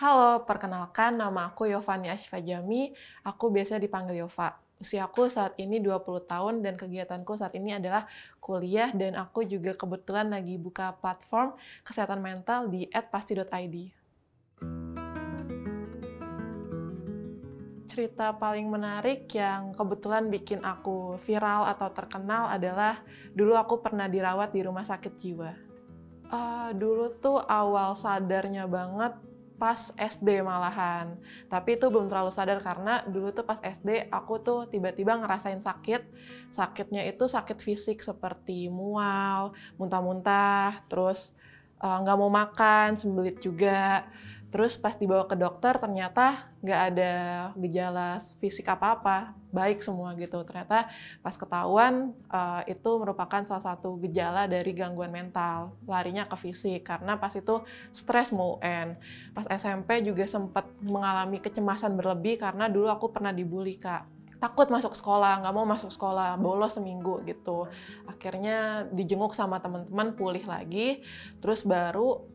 Halo, perkenalkan nama aku Yovani Ashfajami, aku biasa dipanggil Yova. Usiaku saat ini 20 tahun dan kegiatanku saat ini adalah kuliah dan aku juga kebetulan lagi buka platform kesehatan mental di @pasti.id. Cerita paling menarik yang kebetulan bikin aku viral atau terkenal adalah dulu aku pernah dirawat di rumah sakit jiwa. Dulu tuh awal sadarnya banget pas SD malahan. Tapi itu belum terlalu sadar karena dulu tuh pas SD aku tuh tiba-tiba ngerasain sakit. Sakitnya itu sakit fisik seperti mual, muntah-muntah, terus nggak mau makan, sembelit juga. Terus pas dibawa ke dokter ternyata nggak ada gejala fisik apa-apa, baik semua gitu. Ternyata pas ketahuan itu merupakan salah satu gejala dari gangguan mental, larinya ke fisik karena pas itu stres mau UN. Pas SMP juga sempat mengalami kecemasan berlebih karena dulu aku pernah dibully, Kak. Takut masuk sekolah, nggak mau masuk sekolah, bolos seminggu gitu. Akhirnya dijenguk sama teman-teman, pulih lagi, terus baru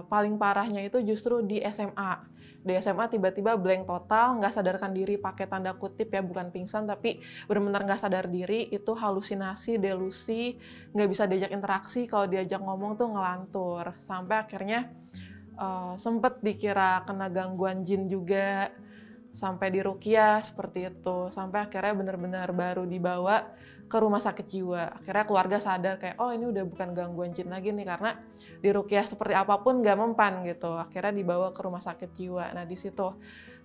paling parahnya itu justru di SMA. Di SMA tiba-tiba blank total, nggak sadarkan diri, pakai tanda kutip ya, bukan pingsan, tapi benar-benar nggak sadar diri, itu halusinasi, delusi, nggak bisa diajak interaksi, kalau diajak ngomong tuh ngelantur. Sampai akhirnya sempet dikira kena gangguan jin juga, sampai diruqyah seperti itu. Sampai akhirnya benar-benar baru dibawa ke rumah sakit jiwa. Akhirnya keluarga sadar kayak, oh ini udah bukan gangguan jin lagi nih, karena diruqyah seperti apapun nggak mempan gitu. Akhirnya dibawa ke rumah sakit jiwa. Nah di situ,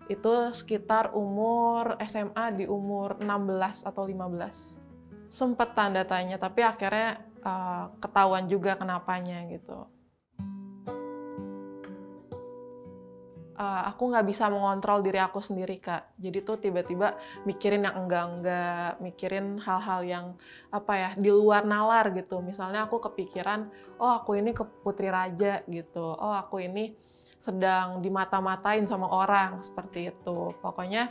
itu sekitar umur SMA di umur 16 atau 15. Sempet tanda tanya, tapi akhirnya ketahuan juga kenapanya gitu. Aku nggak bisa mengontrol diri aku sendiri, Kak. Jadi tuh tiba-tiba mikirin yang enggak-enggak, mikirin hal-hal yang, apa ya, di luar nalar gitu. Misalnya aku kepikiran, oh aku ini ke putri raja gitu, oh aku ini sedang dimata-matain sama orang, seperti itu. Pokoknya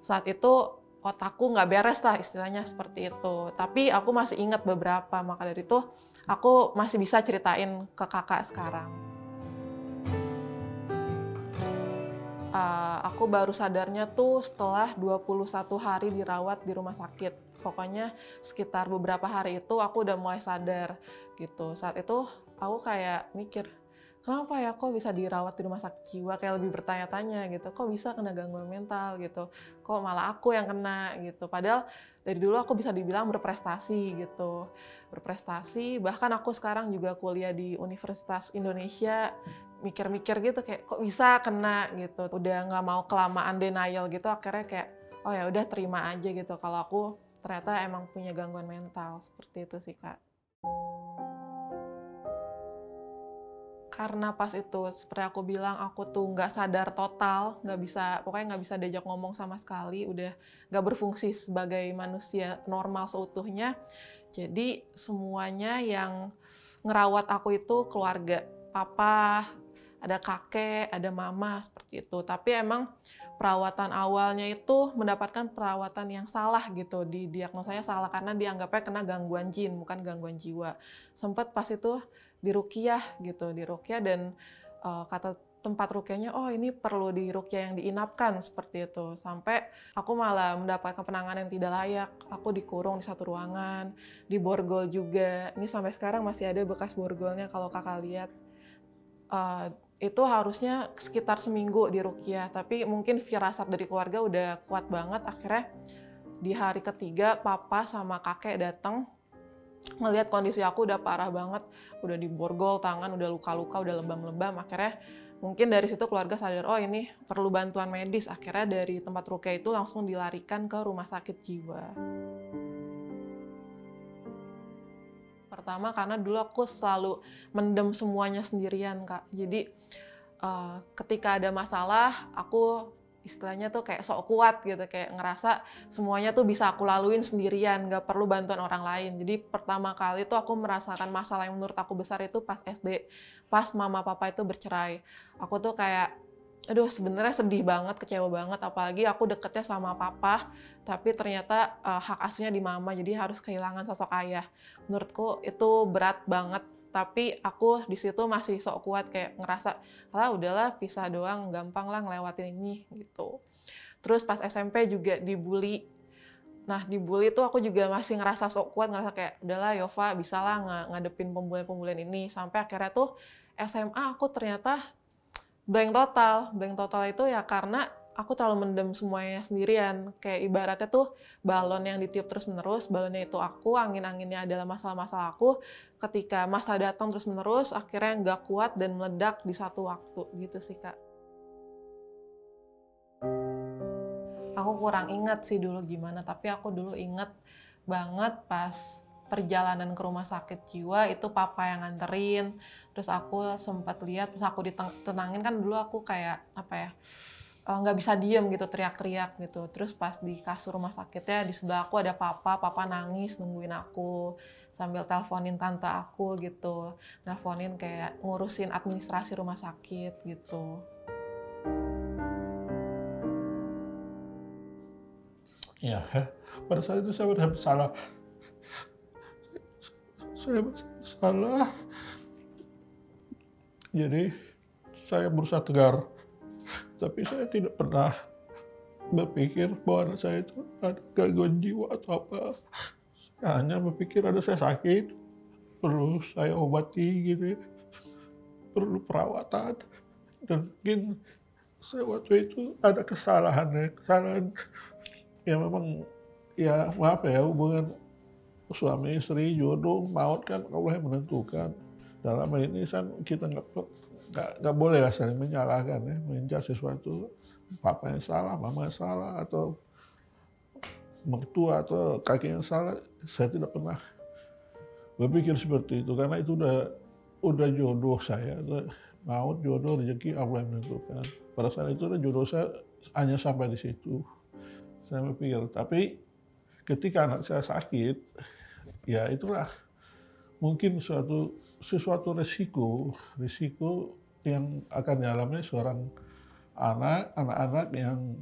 saat itu otakku nggak beres lah istilahnya seperti itu. Tapi aku masih ingat beberapa, maka dari itu aku masih bisa ceritain ke Kakak sekarang. Aku baru sadarnya tuh setelah 21 hari dirawat di rumah sakit. Pokoknya sekitar beberapa hari itu aku udah mulai sadar gitu. Saat itu aku kayak mikir, kenapa ya kok bisa dirawat di rumah sakit jiwa? Kayak lebih bertanya-tanya gitu, kok bisa kena gangguan mental gitu? Kok malah aku yang kena gitu? Padahal dari dulu aku bisa dibilang berprestasi gitu. Berprestasi, bahkan aku sekarang juga kuliah di Universitas Indonesia, mikir-mikir gitu kayak kok bisa kena gitu. Udah nggak mau kelamaan denial gitu, akhirnya kayak oh ya udah terima aja gitu kalau aku ternyata emang punya gangguan mental, seperti itu sih, Kak. Karena pas itu seperti aku bilang aku tuh nggak sadar total, nggak bisa, pokoknya nggak bisa diajak ngomong sama sekali, udah nggak berfungsi sebagai manusia normal seutuhnya. Jadi semuanya yang ngerawat aku itu keluarga, papa, ada kakek, ada mama, seperti itu. Tapi emang perawatan awalnya itu mendapatkan perawatan yang salah gitu, didiagnosanya salah karena dianggapnya kena gangguan jin, bukan gangguan jiwa. Sempet pas itu diruqyah gitu, diruqyah dan kata tempat ruqyahnya, oh ini perlu diruqyah yang diinapkan, seperti itu. Sampai aku malah mendapatkan penanganan yang tidak layak. Aku dikurung di satu ruangan, diborgol juga. Ini sampai sekarang masih ada bekas borgolnya kalau Kakak lihat. Itu harusnya sekitar seminggu diruqyah, tapi mungkin firasat dari keluarga udah kuat banget, akhirnya di hari ketiga papa sama kakek datang, ngelihat kondisi aku udah parah banget, udah diborgol tangan, udah luka-luka, udah lebam-lebam, akhirnya mungkin dari situ keluarga sadar, oh ini perlu bantuan medis, akhirnya dari tempat ruqyah itu langsung dilarikan ke rumah sakit jiwa. Pertama karena dulu aku selalu mendem semuanya sendirian, Kak. Jadi, ketika ada masalah, aku istilahnya tuh kayak sok kuat gitu, kayak ngerasa semuanya tuh bisa aku laluin sendirian, nggak perlu bantuan orang lain. Jadi pertama kali tuh aku merasakan masalah yang menurut aku besar itu pas SD, pas mama papa itu bercerai. Aku tuh kayak, aduh sebenarnya sedih banget, kecewa banget, apalagi aku deketnya sama papa, tapi ternyata hak asuhnya di mama, jadi harus kehilangan sosok ayah. Menurutku itu berat banget, tapi aku di situ masih sok kuat kayak ngerasa, "Alah udahlah pisah doang, gampang lah ngelewatin ini," gitu. Terus pas SMP juga dibully. Nah, dibully tuh aku juga masih ngerasa sok kuat, ngerasa kayak, "Udahlah Yova, bisalah ngadepin pembulian-pembulian ini." Sampai akhirnya tuh SMA aku ternyata blank total. Blank total itu ya karena aku terlalu mendem semuanya sendirian. Kayak ibaratnya tuh balon yang ditiup terus-menerus, balonnya itu aku, angin-anginnya adalah masalah-masalah aku. Ketika masa datang terus-menerus, akhirnya nggak kuat dan meledak di satu waktu, gitu sih, Kak. Aku kurang inget sih dulu gimana, tapi aku dulu inget banget pas perjalanan ke rumah sakit jiwa itu papa yang nganterin, terus aku sempat lihat pas aku ditenangin kan dulu aku kayak apa ya, nggak bisa diem gitu teriak-teriak gitu. Terus pas di kasur rumah sakitnya di sebelah aku ada papa nangis nungguin aku sambil teleponin tante aku gitu, teleponin kayak ngurusin administrasi rumah sakit gitu. Ya, pada saat itu saya benar salah. Saya salah. Jadi saya berusaha tegar, tapi saya tidak pernah berpikir bahwa anak saya itu ada gangguan jiwa atau apa. Saya hanya berpikir ada saya sakit, perlu saya obati gitu ya, perlu perawatan. Dan mungkin saya waktu itu ada kesalahan ya memang ya maaf ya, hubungan suami istri jodoh maut kan Allah yang menentukan. Dalam hal ini kan kita nggak boleh lah saling menyalahkan ya, menjudge sesuatu, papa yang salah, mama yang salah, atau mertua atau kakek yang salah. Saya tidak pernah berpikir seperti itu karena itu udah jodoh saya. Maut, jodoh, rezeki Allah yang menentukan. Pada saat itu jodoh saya hanya sampai di situ. Saya berpikir, tapi ketika anak saya sakit, ya itulah mungkin sesuatu risiko yang akan dialami seorang anak-anak yang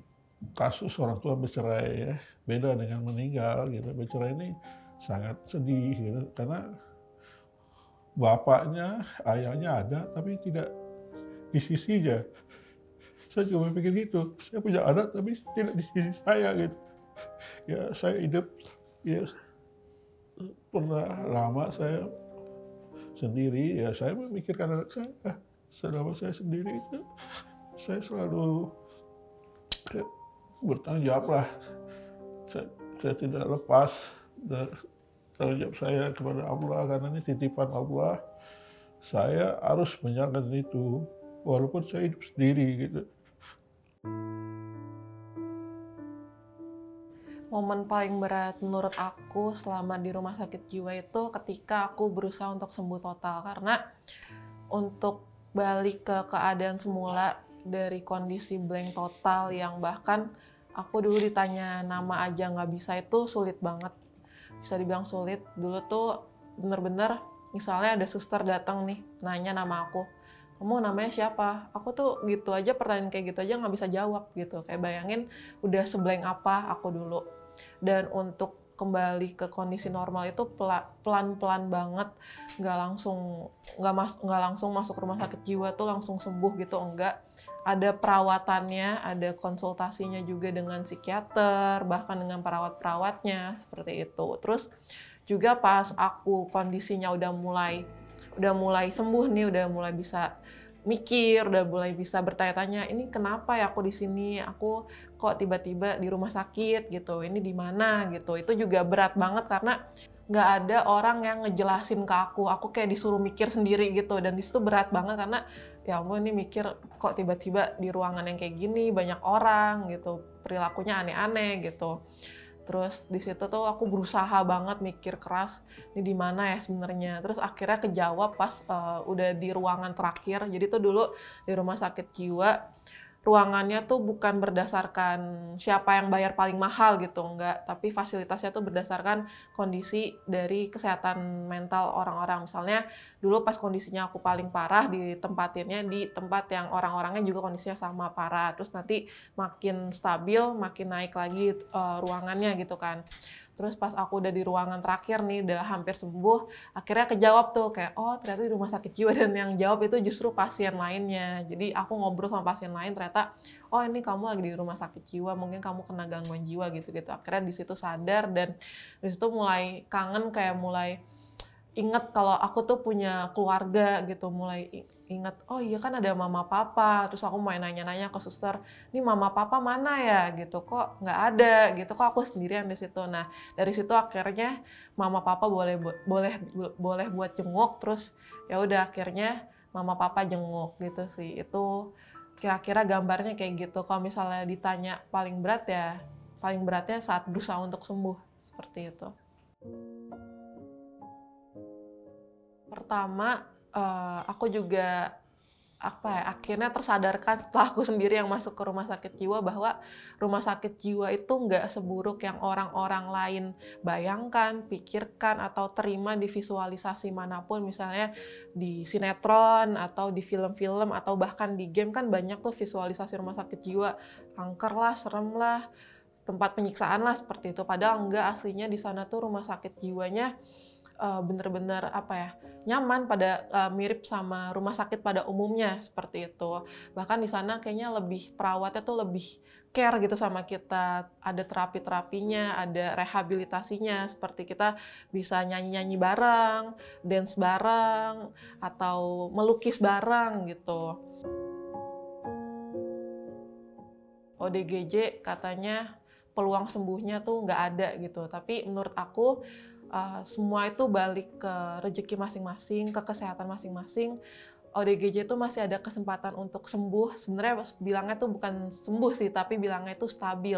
kasus orang tua bercerai ya. Beda dengan meninggal gitu. Bercerai ini sangat sedih gitu, karena bapaknya, ayahnya ada tapi tidak di sisinya. Saya juga berpikir gitu, saya punya anak tapi tidak di sisi saya gitu. Ya saya hidup ya pernah lama saya sendiri, ya saya memikirkan anak saya. Selama saya sendiri itu saya selalu bertanggung jawab lah. Saya tidak lepas tanggung jawab saya kepada Allah karena ini titipan Allah. Saya harus menjalankan itu walaupun saya hidup sendiri gitu. Momen paling berat menurut aku selama di rumah sakit jiwa itu ketika aku berusaha untuk sembuh total. Karena untuk balik ke keadaan semula dari kondisi blank total yang bahkan aku dulu ditanya nama aja nggak bisa itu sulit banget. Bisa dibilang sulit. Dulu tuh bener-bener misalnya ada suster datang nih nanya nama aku. Kamu namanya siapa? Aku tuh gitu aja, pertanyaan kayak gitu aja nggak bisa jawab gitu. Kayak bayangin udah seblank apa aku dulu. Dan untuk kembali ke kondisi normal itu pelan-pelan banget, nggak langsung masuk rumah sakit jiwa tuh langsung sembuh gitu, enggak. Ada perawatannya, ada konsultasinya juga dengan psikiater, bahkan dengan perawat-perawatnya seperti itu. Terus juga pas aku kondisinya udah mulai sembuh nih, udah mulai bisa mikir, udah mulai bisa bertanya-tanya, ini kenapa ya aku di sini? Aku kok tiba-tiba di rumah sakit gitu? Ini di mana gitu? Itu juga berat banget karena nggak ada orang yang ngejelasin ke aku. Aku kayak disuruh mikir sendiri gitu, dan di situ berat banget karena ya ampun ini mikir kok tiba-tiba di ruangan yang kayak gini banyak orang gitu, perilakunya aneh-aneh gitu. Terus di situ tuh aku berusaha banget mikir keras, ini di mana ya sebenarnya. Terus akhirnya kejawab pas udah di ruangan terakhir. Jadi tuh dulu di rumah sakit jiwa, ruangannya tuh bukan berdasarkan siapa yang bayar paling mahal gitu, enggak. Tapi fasilitasnya tuh berdasarkan kondisi dari kesehatan mental orang-orang. Misalnya dulu pas kondisinya aku paling parah ditempatinnya di tempat yang orang-orangnya juga kondisinya sama parah. Terus nanti makin stabil, makin naik lagi ruangannya gitu kan. Terus pas aku udah di ruangan terakhir nih, udah hampir sembuh, akhirnya kejawab tuh kayak, oh ternyata di rumah sakit jiwa, dan yang jawab itu justru pasien lainnya. Jadi aku ngobrol sama pasien lain, ternyata, oh ini kamu lagi di rumah sakit jiwa, mungkin kamu kena gangguan jiwa gitu-gitu. Akhirnya di situ sadar, dan di situ mulai kangen, kayak mulai inget kalau aku tuh punya keluarga gitu, mulai inget, oh iya kan ada mama papa. Terus aku mulai nanya-nanya ke suster, ini mama papa mana ya gitu, kok nggak ada gitu, kok aku sendirian di situ. Nah dari situ akhirnya mama papa boleh buat jenguk. Terus ya udah akhirnya mama papa jenguk gitu sih. Itu kira-kira gambarnya kayak gitu. Kalau misalnya ditanya paling berat ya, paling beratnya saat berusaha untuk sembuh, seperti itu. Pertama, aku juga akhirnya tersadarkan setelah aku sendiri yang masuk ke rumah sakit jiwa, bahwa rumah sakit jiwa itu nggak seburuk yang orang-orang lain bayangkan, pikirkan, atau terima di visualisasi manapun. Misalnya di sinetron, atau di film-film, atau bahkan di game kan banyak tuh visualisasi rumah sakit jiwa. Angker lah, serem lah, tempat penyiksaan lah, seperti itu. Padahal enggak, aslinya di sana tuh rumah sakit jiwanya bener-bener nyaman, mirip sama rumah sakit pada umumnya, seperti itu. Bahkan di sana kayaknya perawatnya tuh lebih care gitu sama kita. Ada terapi-terapinya, ada rehabilitasinya, seperti kita bisa nyanyi-nyanyi bareng, dance bareng, atau melukis bareng gitu. ODGJ katanya peluang sembuhnya tuh nggak ada gitu, tapi menurut aku semua itu balik ke rezeki masing-masing, ke kesehatan masing-masing. ODGJ itu masih ada kesempatan untuk sembuh. Sebenarnya bilangnya tuh bukan sembuh sih, tapi bilangnya itu stabil.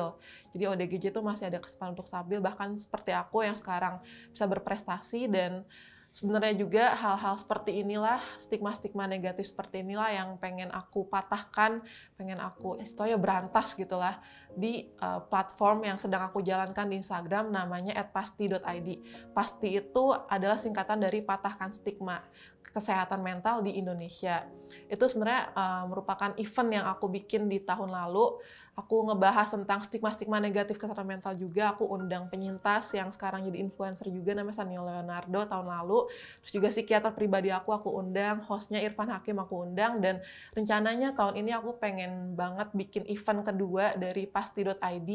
Jadi ODGJ itu masih ada kesempatan untuk stabil, bahkan seperti aku yang sekarang bisa berprestasi. Dan sebenarnya juga hal-hal seperti inilah, stigma-stigma negatif seperti inilah yang pengen aku patahkan, pengen aku istilahnya berantas gitulah di platform yang sedang aku jalankan di Instagram, namanya @pasti.id. Pasti itu adalah singkatan dari patahkan stigma kesehatan mental di Indonesia. Itu sebenarnya merupakan event yang aku bikin di tahun lalu. Aku ngebahas tentang stigma-stigma negatif kesehatan mental juga. Aku undang penyintas yang sekarang jadi influencer juga, namanya Sanio Leonardo, tahun lalu. Terus juga psikiater pribadi aku undang, hostnya Irfan Hakim aku undang, dan rencananya tahun ini aku pengen banget bikin event kedua dari pasti.id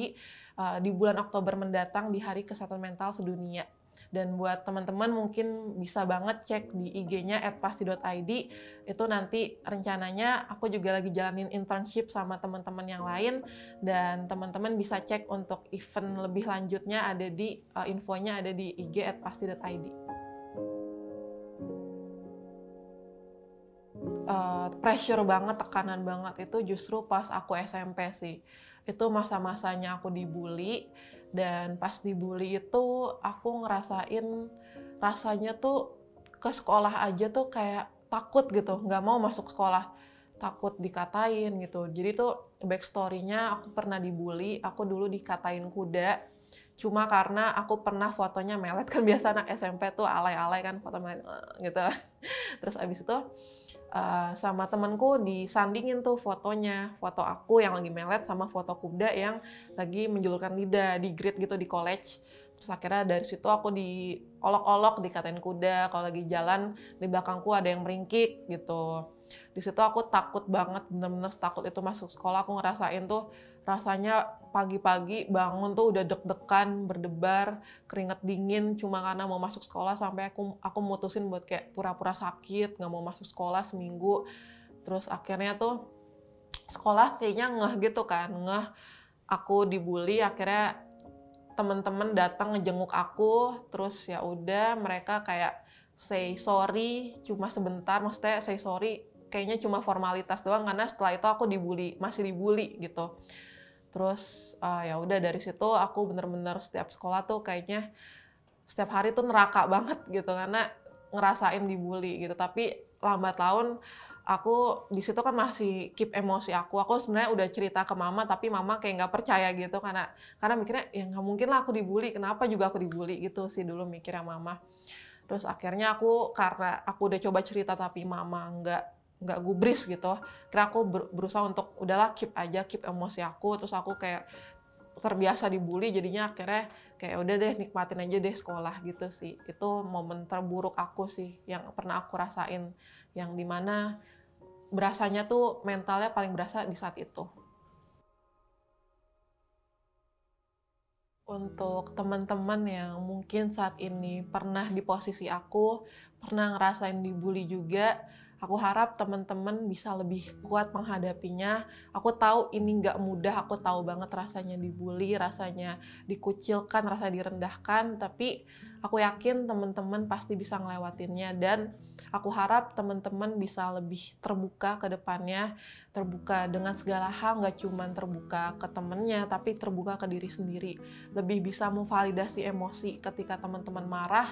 di bulan Oktober mendatang, di Hari Kesehatan Mental Sedunia. Dan buat teman-teman mungkin bisa banget cek di IG-nya @pasti.id. Itu nanti rencananya aku juga lagi jalanin internship sama teman-teman yang lain, dan teman-teman bisa cek untuk event lebih lanjutnya, ada di infonya ada di IG @pasti.id. Pressure banget, tekanan banget itu justru pas aku SMP sih. Itu masa-masanya aku dibully, dan pas dibully itu aku ngerasain rasanya tuh ke sekolah aja tuh kayak takut gitu, nggak mau masuk sekolah, takut dikatain gitu. Jadi tuh backstory-nya, aku pernah dibully, aku dulu dikatain kuda, cuma karena aku pernah fotonya melet, kan biasa anak SMP tuh alay-alay kan, foto melet gitu. Terus abis itu sama temenku disandingin tuh fotonya, foto aku yang lagi melet sama foto kuda yang lagi menjulurkan lidah, di grid gitu di college. Terus akhirnya dari situ aku diolok-olok, dikatain kuda, kalau lagi jalan di belakangku ada yang meringkik gitu. Di situ aku takut banget, bener-bener takut itu masuk sekolah. Aku ngerasain tuh rasanya pagi-pagi bangun tuh udah deg-degan, berdebar, keringet dingin cuma karena mau masuk sekolah, sampai aku mutusin buat kayak pura-pura sakit, nggak mau masuk sekolah seminggu. Terus akhirnya tuh sekolah kayaknya ngeh gitu kan, aku dibully. Akhirnya temen-temen datang ngejenguk aku, terus ya udah mereka kayak say sorry cuma sebentar, maksudnya say sorry kayaknya cuma formalitas doang, karena setelah itu aku masih dibully gitu. Terus ya udah dari situ aku bener-bener setiap sekolah tuh kayaknya setiap hari tuh neraka banget gitu, karena ngerasain dibully gitu. Tapi lambat laun aku di situ kan masih keep emosi aku. Aku sebenarnya udah cerita ke mama, tapi mama kayak nggak percaya gitu, karena mikirnya ya nggak mungkin lah aku dibully, kenapa juga aku dibully gitu sih dulu mikirnya mama. Terus akhirnya karena aku udah coba cerita tapi mama nggak gubris gitu, kira aku berusaha untuk udahlah keep emosi aku. Terus aku kayak terbiasa dibully, jadinya akhirnya kayak udah deh nikmatin aja deh sekolah gitu sih. Itu momen terburuk aku sih yang pernah aku rasain, yang dimana berasanya tuh mentalnya paling berasa di saat itu. Untuk teman-teman yang mungkin saat ini pernah di posisi aku, pernah ngerasain dibully juga, aku harap teman-teman bisa lebih kuat menghadapinya. Aku tahu ini nggak mudah, aku tahu banget rasanya dibully, rasanya dikucilkan, rasa direndahkan, tapi aku yakin teman-teman pasti bisa ngelewatinnya, dan aku harap teman-teman bisa lebih terbuka ke depannya, terbuka dengan segala hal, nggak cuma terbuka ke temennya, tapi terbuka ke diri sendiri. Lebih bisa memvalidasi emosi ketika teman-teman marah,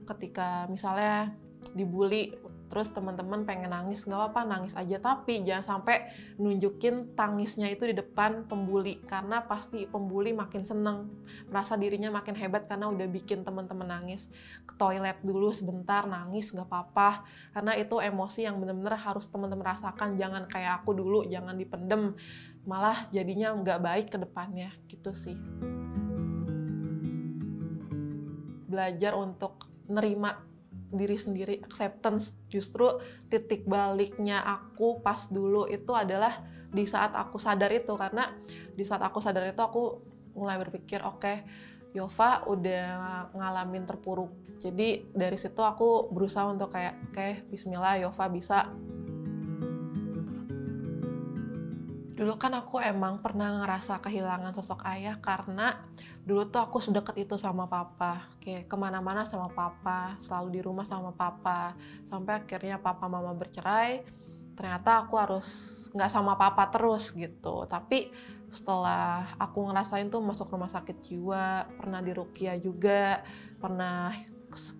ketika misalnya dibully, terus teman-teman pengen nangis, nggak apa-apa nangis aja, tapi jangan sampai nunjukin tangisnya itu di depan pembuli, karena pasti pembuli makin seneng, merasa dirinya makin hebat karena udah bikin teman-teman nangis. Ke toilet dulu sebentar, nangis nggak apa-apa, karena itu emosi yang benar-benar harus teman-teman rasakan, jangan kayak aku dulu, jangan dipendem, malah jadinya nggak baik ke depannya, gitu sih. Belajar untuk nerima diri sendiri, acceptance. Justru titik baliknya aku pas dulu itu adalah di saat aku sadar itu, karena di saat aku sadar itu aku mulai berpikir, oke, Yova udah ngalamin terpuruk. Jadi dari situ aku berusaha untuk kayak, oke, bismillah, Yova bisa. Dulu kan aku emang pernah ngerasa kehilangan sosok ayah karena dulu tuh aku sedekat itu sama papa. Kayak kemana-mana sama papa, selalu di rumah sama papa. Sampai akhirnya papa mama bercerai, ternyata aku harus nggak sama papa terus gitu. Tapi setelah aku ngerasain tuh masuk rumah sakit jiwa, pernah di Rukia juga, pernah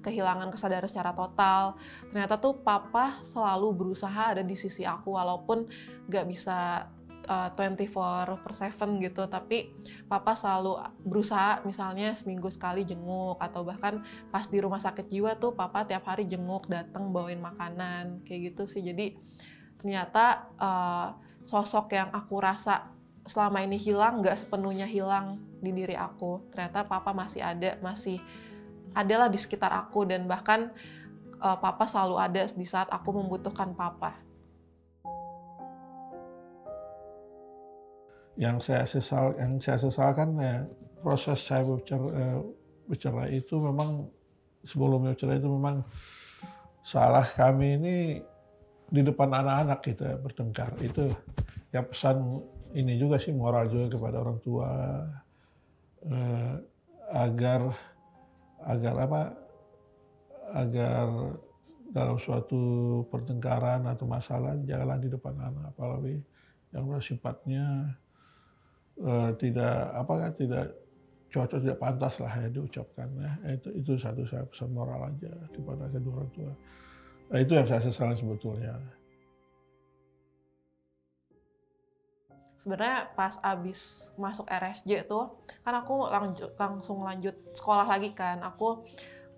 kehilangan kesadaran secara total. Ternyata tuh papa selalu berusaha ada di sisi aku walaupun nggak bisa 24/7 gitu, tapi papa selalu berusaha, misalnya seminggu sekali jenguk, atau bahkan pas di rumah sakit jiwa tuh papa tiap hari jenguk, datang bawain makanan, kayak gitu sih. Jadi ternyata sosok yang aku rasa selama ini hilang nggak sepenuhnya hilang di diri aku. Ternyata papa masih adalah di sekitar aku, dan bahkan papa selalu ada di saat aku membutuhkan papa. Yang saya sesalkan ya proses saya bercerai itu memang, sebelum bercerai itu memang salah kami ini di depan anak-anak kita bertengkar. Itu ya pesan ini juga sih, moral juga kepada orang tua, agar dalam suatu pertengkaran atau masalah janganlah di depan anak, apalagi yang bersifatnya tidak cocok, tidak pantas lah ya diucapkan ya. Itu satu saya pesan moral aja kepada kedua orang tua. Nah, itu yang saya sesalkan sebetulnya. Sebenarnya pas abis masuk RSJ tuh kan aku langsung lanjut sekolah lagi kan. Aku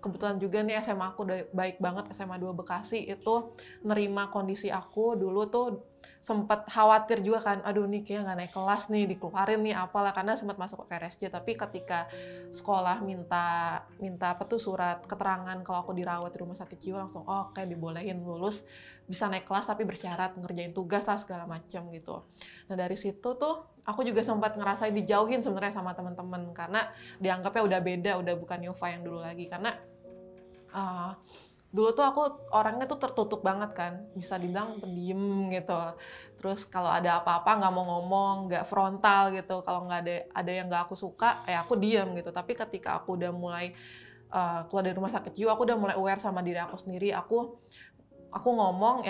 kebetulan juga nih SMA aku udah baik banget, SMA 2 Bekasi itu nerima kondisi aku. Dulu tuh sempet khawatir juga kan, aduh nih kayaknya nggak naik kelas nih, dikeluarin nih apalah, karena sempat masuk ke RSJ. Tapi ketika sekolah minta apa tuh surat keterangan kalau aku dirawat di rumah sakit jiwa, langsung oh, oke, dibolehin lulus, bisa naik kelas tapi bersyarat ngerjain tugas lah segala macam gitu. Nah dari situ tuh aku juga sempat ngerasain dijauhin sebenarnya sama teman-teman, karena dianggapnya udah beda, udah bukan Yova yang dulu lagi. Karena dulu tuh aku orangnya tuh tertutup banget kan, bisa dibilang pendiam gitu. Terus kalau ada apa-apa nggak mau ngomong, nggak frontal gitu. Kalau nggak ada yang nggak aku suka, ya aku diam gitu. Tapi ketika aku udah mulai keluar dari rumah sakit jiwa, aku udah mulai aware sama diri aku sendiri. Aku ngomong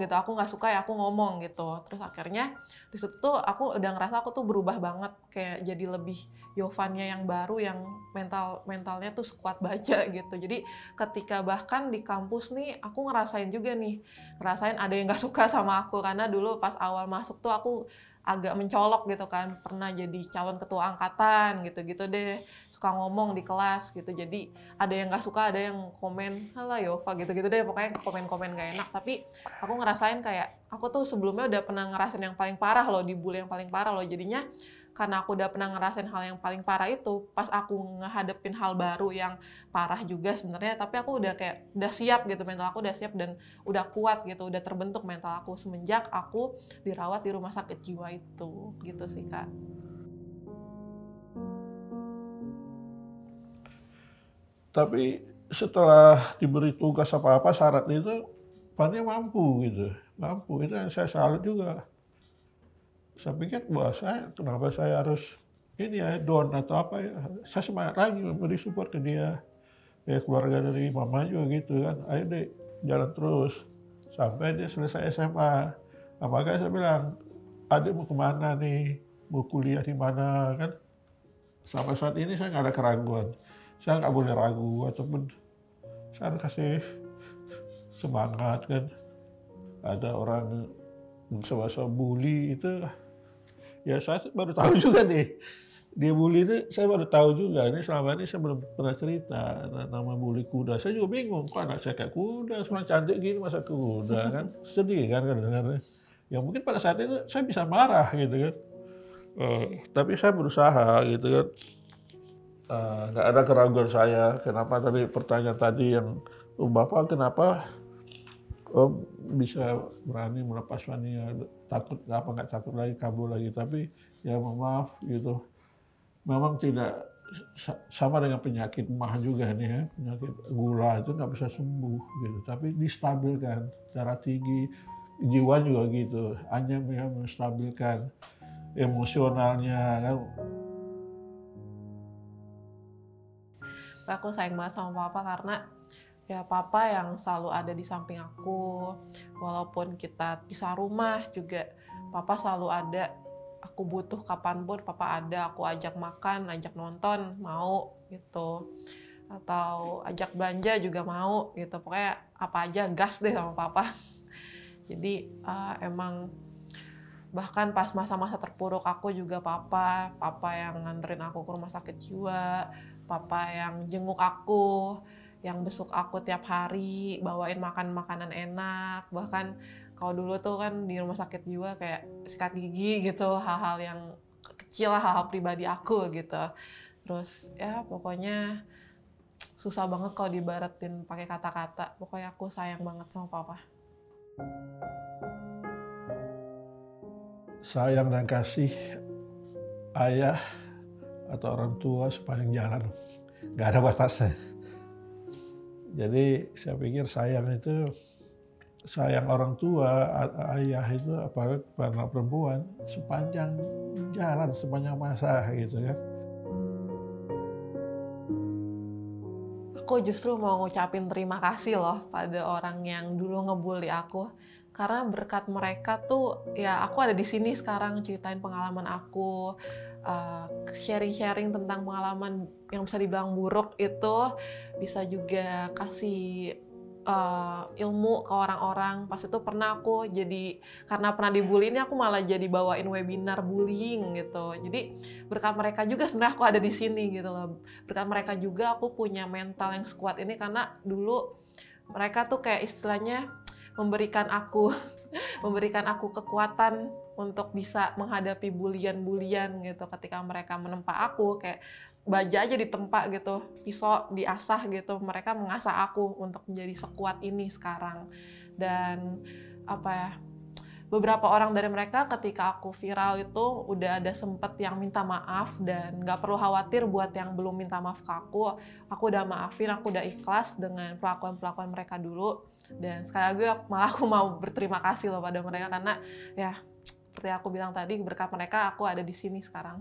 gitu, aku nggak suka ya aku ngomong gitu. Terus akhirnya di situ tuh aku udah ngerasa aku tuh berubah banget, kayak jadi lebih Yovannya yang baru, yang mentalnya tuh sekuat baja gitu. Jadi ketika bahkan di kampus nih aku ngerasain ada yang nggak suka sama aku, karena dulu pas awal masuk tuh aku agak mencolok gitu kan, pernah jadi calon ketua angkatan gitu-gitu deh, suka ngomong di kelas gitu. Jadi ada yang nggak suka, ada yang komen, halah Yova gitu-gitu deh, pokoknya komen-komen gak enak. Tapi aku ngerasain kayak, aku tuh sebelumnya udah pernah ngerasain yang paling parah loh, dibully yang paling parah loh. Jadinya karena aku udah pernah ngerasain hal yang paling parah itu, pas aku ngehadapin hal baru yang parah juga sebenarnya, tapi aku udah kayak udah siap gitu, mental aku udah siap dan udah kuat gitu, udah terbentuk mental aku semenjak aku dirawat di rumah sakit jiwa itu, gitu sih Kak. Tapi setelah diberi tugas apa-apa syarat itu, Fanny mampu gitu, mampu. Itu yang saya salut juga. Saya pikir, wah kenapa saya harus ini ya, down atau apa ya. Saya semangat lagi memberi support ke dia. Ya keluarga dari mama juga gitu kan, ayo deh jalan terus. Sampai dia selesai SMA. Apakah saya bilang, adik mau kemana nih, mau kuliah di mana kan. Sampai saat ini saya nggak ada keraguan. Saya nggak boleh ragu ataupun saya harus kasih semangat kan. Ada orang masa-masa bully itu, ya saya baru tahu juga nih. Dia bully itu saya baru tahu juga. Ini selama ini saya belum pernah cerita nama bully kuda. Saya juga bingung, kok anak saya kayak kuda, semua cantik gini masa kuda kan. Sedih kan kadang-kadang. Ya mungkin pada saat itu saya bisa marah gitu kan. Tapi saya berusaha gitu kan. Nggak ada keraguan saya. Kenapa tadi pertanyaan tadi yang Bapak kenapa bisa berani melepas Fanny, takut nggak takut lagi kabur lagi, tapi ya maaf gitu, memang tidak sama dengan penyakit mah juga nih ya, penyakit gula itu nggak bisa sembuh gitu, tapi distabilkan darah tinggi, jiwa juga gitu, hanya menstabilkan emosionalnya kan. Aku sayang banget sama papa karena ya papa yang selalu ada di samping aku, walaupun kita pisah rumah juga papa selalu ada. Aku butuh kapanpun papa ada, aku ajak makan, ajak nonton, mau gitu. Atau ajak belanja juga mau gitu, pokoknya apa aja gas deh sama papa. Jadi emang bahkan pas masa-masa terpuruk aku juga papa yang nganterin aku ke rumah sakit jiwa, papa yang jenguk aku, yang besuk aku tiap hari, bawain makanan enak. Bahkan kalau dulu tuh kan di rumah sakit jiwa kayak sikat gigi gitu, hal-hal yang kecil, hal-hal pribadi aku gitu. Terus ya pokoknya susah banget kalau dibaratin pakai kata-kata. Pokoknya aku sayang banget sama papa. Sayang dan kasih ayah atau orang tua sepanjang jalan, nggak ada batasnya. Jadi saya pikir sayang orang tua, ayah itu apalagi anak perempuan sepanjang jalan, sepanjang masa gitu kan. Aku justru mau ngucapin terima kasih loh pada orang yang dulu ngebully aku. Karena berkat mereka tuh ya aku ada di sini sekarang ceritain pengalaman aku, sharing-sharing tentang pengalaman yang bisa dibilang buruk itu, bisa juga kasih ilmu ke orang-orang. Pas itu pernah aku jadi, karena pernah dibully ini aku malah jadi bawain webinar bullying gitu. Jadi berkat mereka juga sebenarnya aku ada di sini gitu loh. Berkat mereka juga aku punya mental yang sekuat ini karena dulu mereka tuh kayak istilahnya memberikan aku kekuatan untuk bisa menghadapi bulian-bulian gitu. Ketika mereka menempa aku kayak baja aja ditempa gitu, pisau diasah gitu, mereka mengasah aku untuk menjadi sekuat ini sekarang. Dan apa ya, beberapa orang dari mereka ketika aku viral itu udah ada sempet yang minta maaf, dan nggak perlu khawatir buat yang belum minta maaf ke aku udah maafin, aku udah ikhlas dengan pelakuan mereka dulu. Dan sekali lagi malah aku mau berterima kasih loh pada mereka karena ya seperti aku bilang tadi, berkat mereka aku ada di sini sekarang.